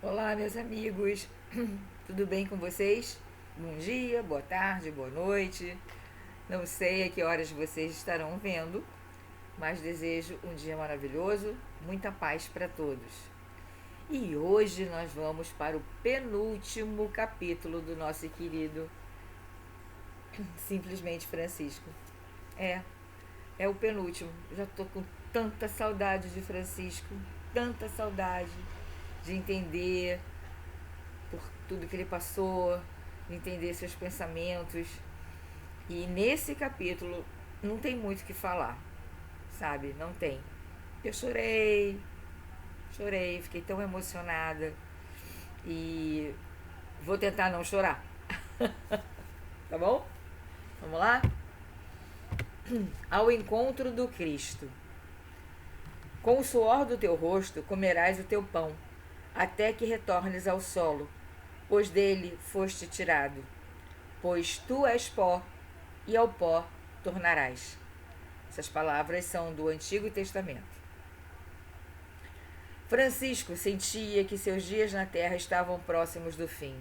Olá, meus amigos, tudo bem com vocês? Bom dia, boa tarde, boa noite. Não sei a que horas vocês estarão vendo, mas desejo um dia maravilhoso, muita paz para todos. E hoje nós vamos para o penúltimo capítulo do nosso querido Simplesmente Francisco. É, é o penúltimo. Já tô com tanta saudade de Francisco, tanta saudade de entender por tudo que ele passou, de entender seus pensamentos. E nesse capítulo não tem muito o que falar, sabe? Não tem. Eu chorei, chorei, fiquei tão emocionada e vou tentar não chorar, tá bom? Vamos lá? Ao encontro do Cristo. Com o suor do teu rosto comerás o teu pão, até que retornes ao solo, pois dele foste tirado. Pois tu és pó, e ao pó tornarás. Essas palavras são do Antigo Testamento. Francisco sentia que seus dias na terra estavam próximos do fim.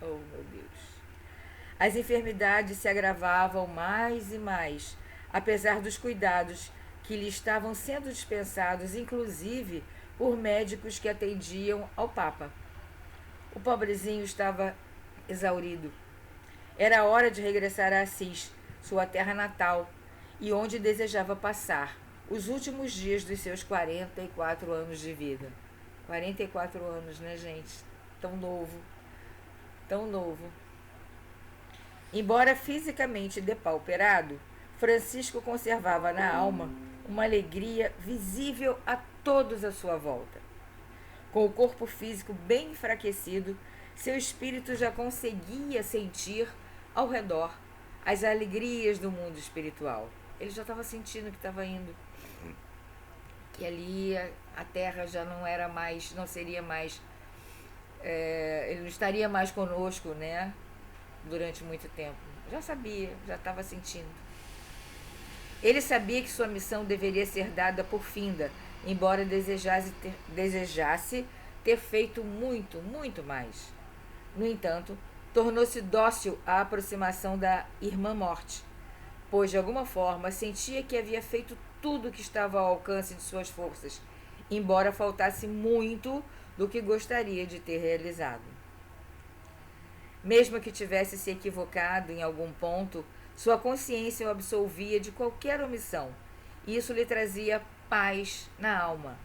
Oh, meu Deus! As enfermidades se agravavam mais e mais, apesar dos cuidados que lhe estavam sendo dispensados, inclusive por médicos que atendiam ao Papa. O pobrezinho estava exaurido. Era hora de regressar a Assis, sua terra natal, e onde desejava passar os últimos dias dos seus 44 anos de vida. 44 anos, né, gente? Tão novo, tão novo. Embora fisicamente depauperado, Francisco conservava na alma uma alegria visível a todos à sua volta. Com o corpo físico bem enfraquecido, seu espírito já conseguia sentir ao redor as alegrias do mundo espiritual. Ele já estava sentindo que estava indo, que ali a terra já não era mais, não seria mais, ele não estaria mais conosco, né? Durante muito tempo. Já sabia, já estava sentindo. Ele sabia que sua missão deveria ser dada por finda, embora desejasse ter feito muito, muito mais. No entanto, tornou-se dócil à aproximação da irmã morte, pois de alguma forma sentia que havia feito tudo o que estava ao alcance de suas forças, embora faltasse muito do que gostaria de ter realizado. Mesmo que tivesse se equivocado em algum ponto, sua consciência o absolvia de qualquer omissão, e isso lhe trazia paz na alma.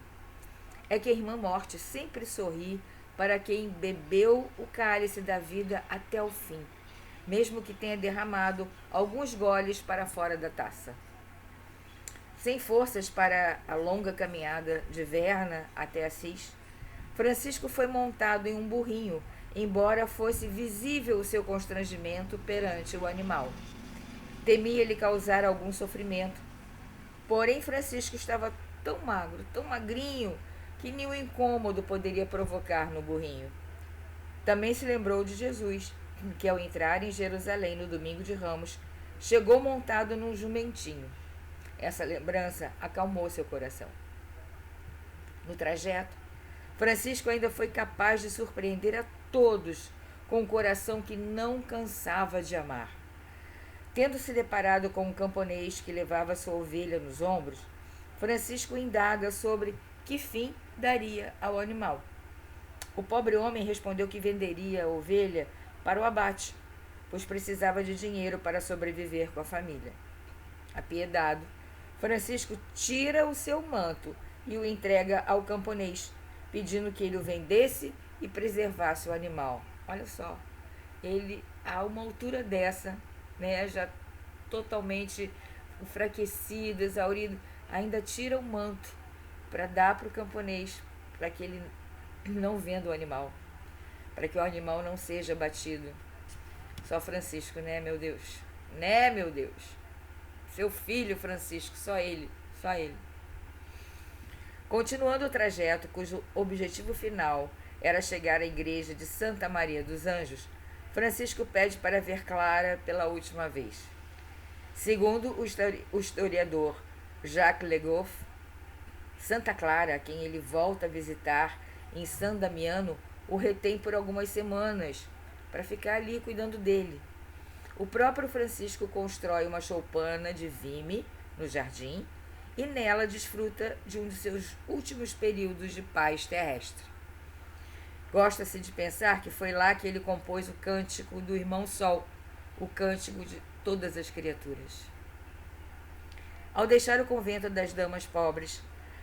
É que a irmã morte sempre sorri para quem bebeu o cálice da vida até o fim, mesmo que tenha derramado alguns goles para fora da taça. Sem forças para a longa caminhada de Verna até Assis, Francisco foi montado em um burrinho, embora fosse visível o seu constrangimento perante o animal. Temia lhe causar algum sofrimento. Porém, Francisco estava tão magro, tão magrinho, que nenhum incômodo poderia provocar no burrinho. Também se lembrou de Jesus, que ao entrar em Jerusalém no domingo de Ramos, chegou montado num jumentinho. Essa lembrança acalmou seu coração. No trajeto, Francisco ainda foi capaz de surpreender a todos com um coração que não cansava de amar. Tendo se deparado com um camponês que levava sua ovelha nos ombros, Francisco indaga sobre que fim daria ao animal. O pobre homem respondeu que venderia a ovelha para o abate, pois precisava de dinheiro para sobreviver com a família. Apiedado, Francisco tira o seu manto e o entrega ao camponês, pedindo que ele o vendesse e preservasse o animal. Olha só, ele a uma altura dessa, né, já totalmente enfraquecido, exaurido, ainda tira o manto para dar para o camponês, para que ele não venda o animal, para que o animal não seja abatido. Só Francisco, né, meu Deus? Né, meu Deus? Seu filho Francisco, só ele, só ele. Continuando o trajeto, cujo objetivo final era chegar à igreja de Santa Maria dos Anjos, Francisco pede para ver Clara pela última vez. Segundo o historiador Jacques Legoff, Santa Clara, a quem ele volta a visitar em San Damiano, o retém por algumas semanas para ficar ali cuidando dele. O próprio Francisco constrói uma choupana de vime no jardim e nela desfruta de um de seus últimos períodos de paz terrestre. Gosta-se de pensar que foi lá que ele compôs o cântico do Irmão Sol, o cântico de todas as criaturas. Ao deixar o convento das damas pobres,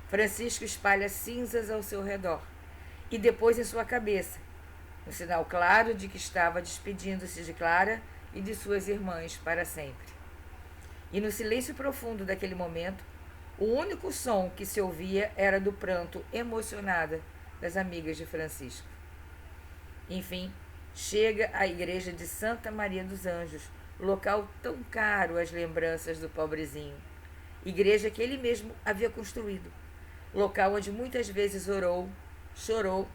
Francisco espalha cinzas ao seu redor e depois em sua cabeça, um sinal claro de que estava despedindo-se de Clara e de suas irmãs para sempre. E no silêncio profundo daquele momento, o único som que se ouvia era do pranto emocionado das amigas de Francisco. Enfim, chega à igreja de Santa Maria dos Anjos, local tão caro às lembranças do pobrezinho. Igreja que ele mesmo havia construído, local onde muitas vezes orou, chorou,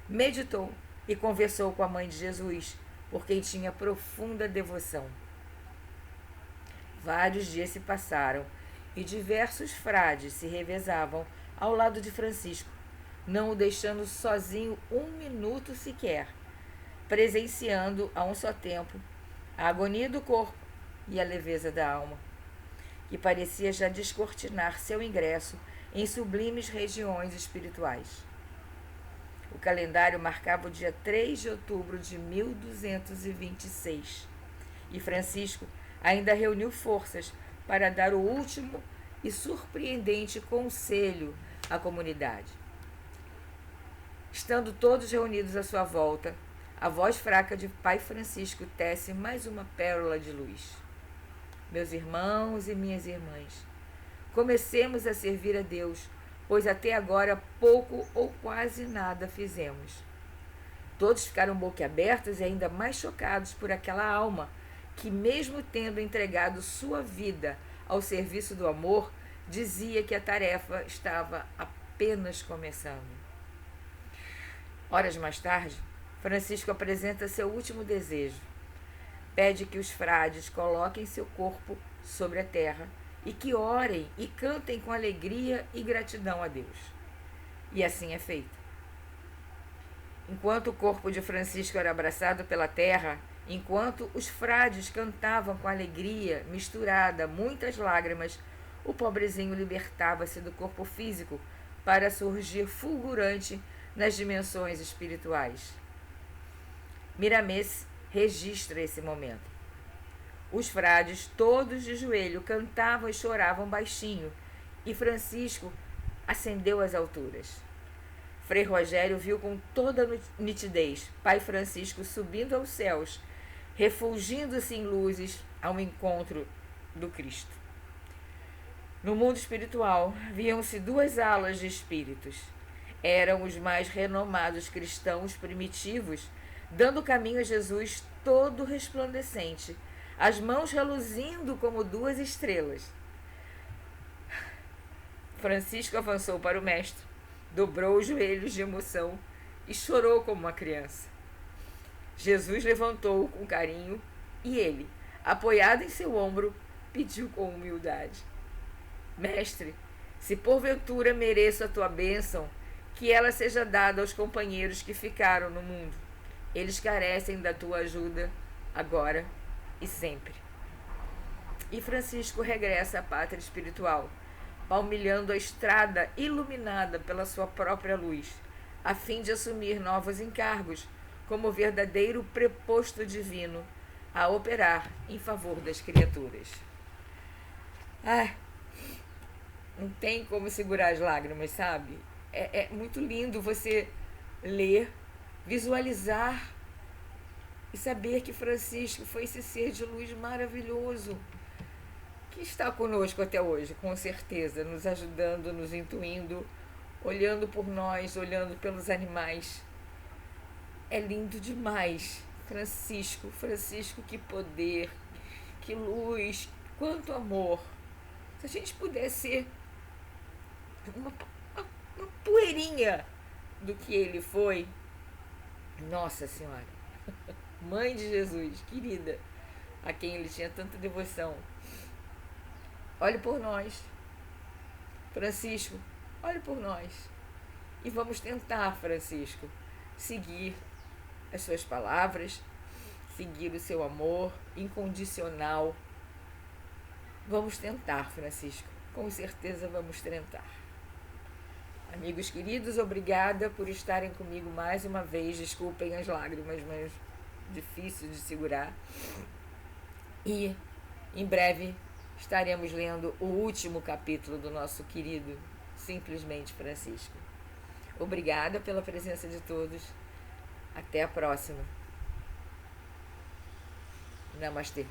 meditou e conversou com a mãe de Jesus, por quem tinha profunda devoção. Vários dias se passaram e diversos frades se revezavam ao lado de Francisco, não o deixando sozinho um minuto sequer, presenciando a um só tempo a agonia do corpo e a leveza da alma, que parecia já descortinar seu ingresso em sublimes regiões espirituais. O calendário marcava o dia 3 de outubro de 1226 e Francisco ainda reuniu forças para dar o último e surpreendente conselho à comunidade. Estando todos reunidos à sua volta, a voz fraca de Pai Francisco tece mais uma pérola de luz. Meus irmãos e minhas irmãs, comecemos a servir a Deus, pois até agora pouco ou quase nada fizemos. Todos ficaram boquiabertos e ainda mais chocados por aquela alma que, mesmo tendo entregado sua vida ao serviço do amor, dizia que a tarefa estava apenas começando. Horas mais tarde, Francisco apresenta seu último desejo. Pede que os frades coloquem seu corpo sobre a terra e que orem e cantem com alegria e gratidão a Deus. E assim é feito. Enquanto o corpo de Francisco era abraçado pela terra, enquanto os frades cantavam com alegria misturada, muitas lágrimas, o pobrezinho libertava-se do corpo físico para surgir fulgurante nas dimensões espirituais. Miramês registra esse momento. Os frades, todos de joelho, cantavam e choravam baixinho, e Francisco ascendeu às alturas. Frei Rogério viu com toda nitidez Pai Francisco subindo aos céus, refulgindo-se em luzes ao encontro do Cristo. No mundo espiritual, viam-se duas alas de espíritos. Eram os mais renomados cristãos primitivos, dando caminho a Jesus todo resplandecente, as mãos reluzindo como duas estrelas. Francisco avançou para o mestre, dobrou os joelhos de emoção e chorou como uma criança. Jesus levantou-o com carinho e ele, apoiado em seu ombro, pediu com humildade: Mestre, se porventura mereço a tua bênção, que ela seja dada aos companheiros que ficaram no mundo. Eles carecem da tua ajuda, agora e sempre. E Francisco regressa à pátria espiritual, palmilhando a estrada iluminada pela sua própria luz, a fim de assumir novos encargos, como verdadeiro preposto divino, a operar em favor das criaturas. Não tem como segurar as lágrimas, sabe? É muito lindo você ler, visualizar e saber que Francisco foi esse ser de luz maravilhoso que está conosco até hoje, com certeza, nos ajudando, nos intuindo, olhando por nós, olhando pelos animais. É lindo demais. Francisco, que poder, que luz, quanto amor. Se a gente pudesse ser uma poeirinha do que ele foi, Nossa Senhora, Mãe de Jesus, querida, a quem ele tinha tanta devoção, olhe por nós. Francisco, olhe por nós. E vamos tentar, Francisco, seguir as suas palavras, seguir o seu amor incondicional. Vamos tentar, Francisco. Com certeza vamos tentar. Amigos queridos, obrigada por estarem comigo mais uma vez. Desculpem as lágrimas, mas difícil de segurar. E em breve estaremos lendo o último capítulo do nosso querido Simplesmente Francisco. Obrigada pela presença de todos. Até a próxima. Namastê.